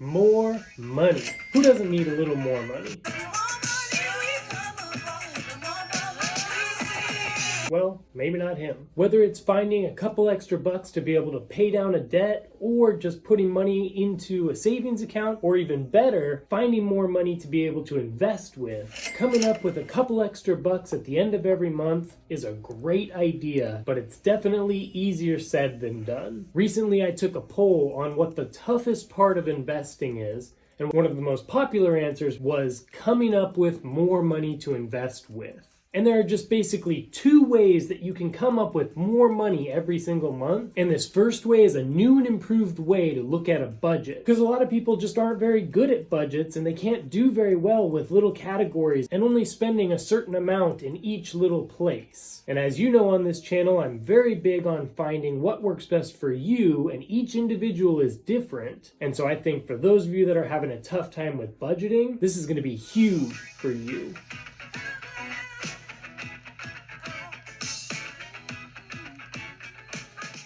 More money. Who doesn't need a little more money? Well, maybe not him. Whether it's finding a couple extra bucks to be able to pay down a debt, or just putting money into a savings account, or even better, finding more money to be able to invest with, coming up with a couple extra bucks at the end of every month is a great idea, but it's definitely easier said than done. Recently, I took a poll on what the toughest part of investing is, and one of the most popular answers was coming up with more money to invest with. And there are just basically two ways that you can come up with more money every single month. And this first way is a new and improved way to look at a budget. Because a lot of people just aren't very good at budgets and they can't do very well with little categories and only spending a certain amount in each little place. And as you know on this channel, I'm very big on finding what works best for you, and each individual is different. And so I think for those of you that are having a tough time with budgeting, this is going to be huge for you.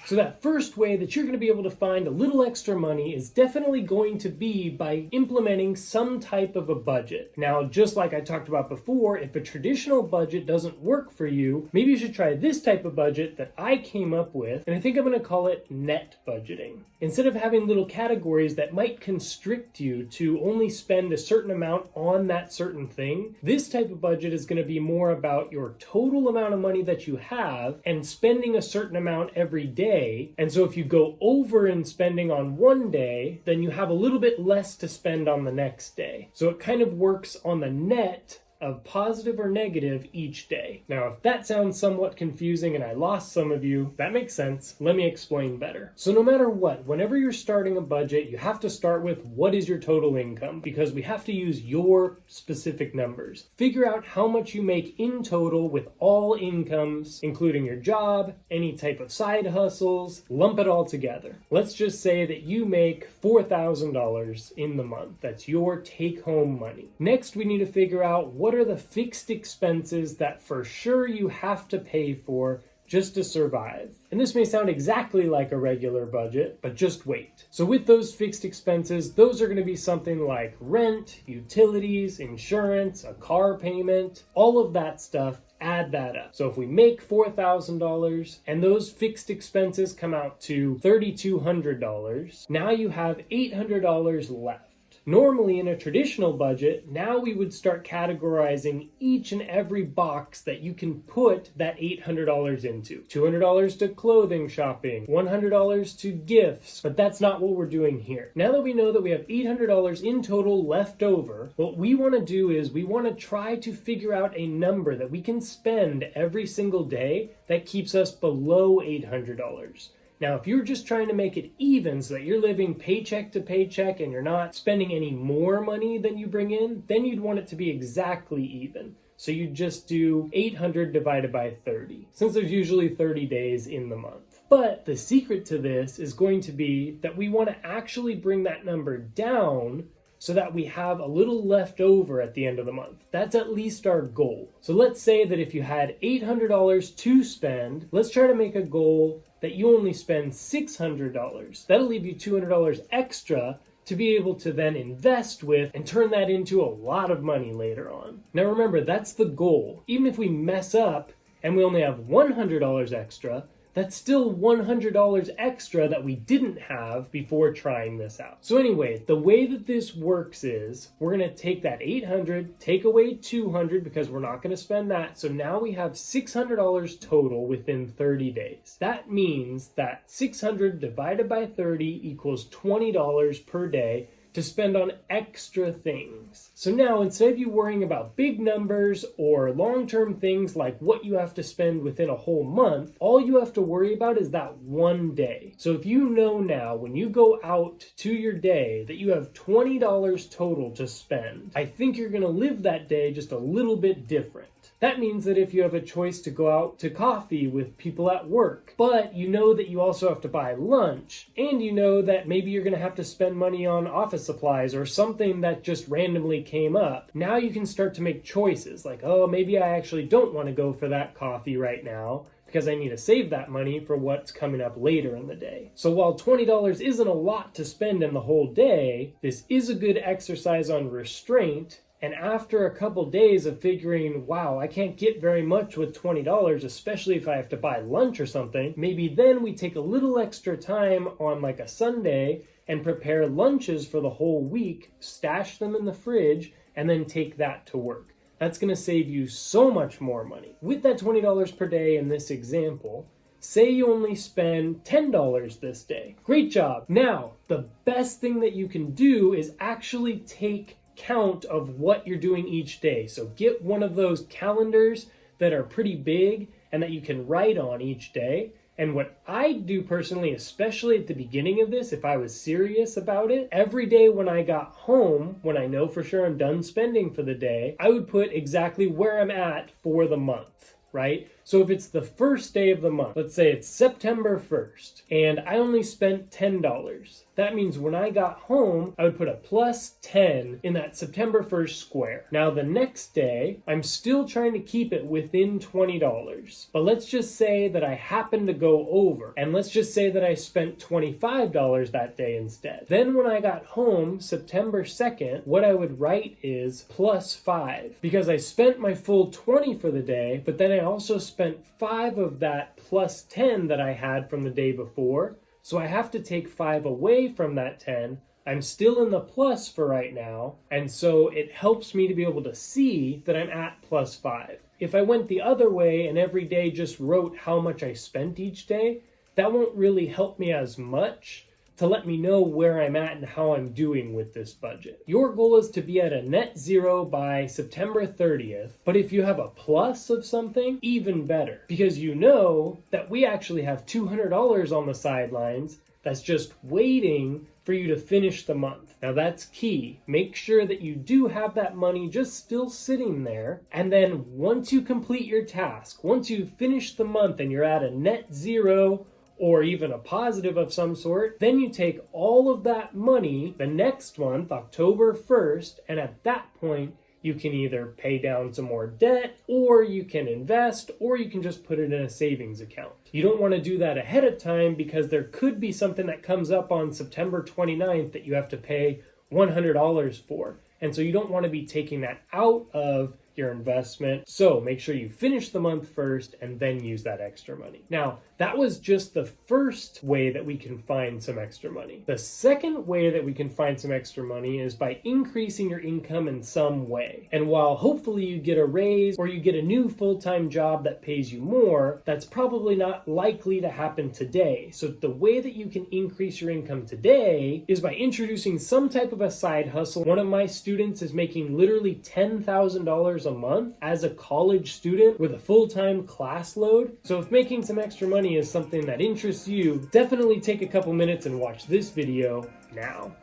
So that first way that you're going to be able to find a little extra money is definitely going to be by implementing some type of a budget. Now, just like I talked about before, if a traditional budget doesn't work for you, maybe you should try this type of budget that I came up with, and I think I'm going to call it net budgeting. Instead of having little categories that might constrict you to only spend a certain amount on that certain thing, this type of budget is going to be more about your total amount of money that you have and spending a certain amount every day. And so if you go over in spending on one day, then you have a little bit less to spend on the next day. So it kind of works on the net of positive or negative each day. Now, if that sounds somewhat confusing and I lost some of you, that makes sense. Let me explain better. So no matter what, whenever you're starting a budget, you have to start with what is your total income, because we have to use your specific numbers. Figure out how much you make in total with all incomes, including your job, any type of side hustles, lump it all together. Let's just say that you make $4,000 in the month. That's your take-home money. Next, we need to figure out what are the fixed expenses that for sure you have to pay for just to survive. And this may sound exactly like a regular budget, but just wait. So with those fixed expenses, those are going to be something like rent, utilities, insurance, a car payment, all of that stuff. Add that up. So if we make $4,000 and those fixed expenses come out to $3,200, now you have $800 left. Normally in a traditional budget, now we would start categorizing each and every box that you can put that $800 into. $200 to clothing shopping, $100 to gifts, but that's not what we're doing here. Now that we know that we have $800 in total left over, what we want to do is we want to try to figure out a number that we can spend every single day that keeps us below $800. Now, if you're just trying to make it even so that you're living paycheck to paycheck and you're not spending any more money than you bring in, then you'd want it to be exactly even. So you just do 800 divided by 30, since there's usually 30 days in the month. But the secret to this is going to be that we want to actually bring that number down so that we have a little left over at the end of the month. That's at least our goal. So let's say that if you had $800 to spend, let's try to make a goal that you only spend $600. That'll leave you $200 extra to be able to then invest with and turn that into a lot of money later on. Now remember, that's the goal. Even if we mess up and we only have $100 extra, that's still $100 extra that we didn't have before trying this out. So anyway, the way that this works is we're going to take that 800, take away 200 because we're not going to spend that. So now we have $600 total within 30 days. That means that 600 divided by 30 equals $20 per day to spend on extra things. So now, instead of you worrying about big numbers or long-term things like what you have to spend within a whole month, all you have to worry about is that one day. So if you know now when you go out to your day that you have $20 total to spend, I think you're gonna live that day just a little bit different. That means that if you have a choice to go out to coffee with people at work, but you know that you also have to buy lunch, and you know that maybe you're going to have to spend money on office supplies or something that just randomly came up, now you can start to make choices like, oh, maybe I actually don't want to go for that coffee right now because I need to save that money for what's coming up later in the day. So while $20 isn't a lot to spend in the whole day, this is a good exercise on restraint. And after a couple days of figuring, wow, I can't get very much with $20, especially if I have to buy lunch or something, maybe then we take a little extra time on like a Sunday and prepare lunches for the whole week, stash them in the fridge, and then take that to work. That's going to save you so much more money. With that $20 per day in this example, say you only spend $10 this day. Great job. Now, the best thing that you can do is actually take count of what you're doing each day. So get one of those calendars that are pretty big and that you can write on each day. And what I do personally, especially at the beginning of this, if I was serious about it, every day when I got home, when I know for sure I'm done spending for the day, I would put exactly where I'm at for the month, right? So if it's the first day of the month, let's say it's September 1st, and I only spent $10. That means when I got home, I would put a plus 10 in that September 1st square. Now the next day, I'm still trying to keep it within $20. But let's just say that I happen to go over, and let's just say that I spent $25 that day instead. Then when I got home, September 2nd, what I would write is plus 5, because I spent my full 20 for the day, but then I also spent 5 of that plus 10 that I had from the day before. So I have to take 5 away from that 10. I'm still in the plus for right now. And so it helps me to be able to see that I'm at plus 5. If I went the other way and every day just wrote how much I spent each day, that won't really help me as much to let me know where I'm at and how I'm doing with this budget. Your goal is to be at a net zero by September 30th, but if you have a plus of something, even better, because you know that we actually have $200 on the sidelines that's just waiting for you to finish the month. Now that's key. Make sure that you do have that money just still sitting there, and then once you complete your task, once you finish the month and you're at a net zero or even a positive of some sort, then you take all of that money the next month, October 1st, and at that point, you can either pay down some more debt, or you can invest, or you can just put it in a savings account. You don't want to do that ahead of time because there could be something that comes up on September 29th that you have to pay $100 for. And so you don't want to be taking that out of your investment. So make sure you finish the month first and then use that extra money. Now, that was just the first way that we can find some extra money. The second way that we can find some extra money is by increasing your income in some way. And while hopefully you get a raise or you get a new full-time job that pays you more, that's probably not likely to happen today. So the way that you can increase your income today is by introducing some type of a side hustle. One of my students is making literally $10,000 a month as a college student with a full-time class load. So if making some extra money is something that interests you, definitely take a couple minutes and watch this video now.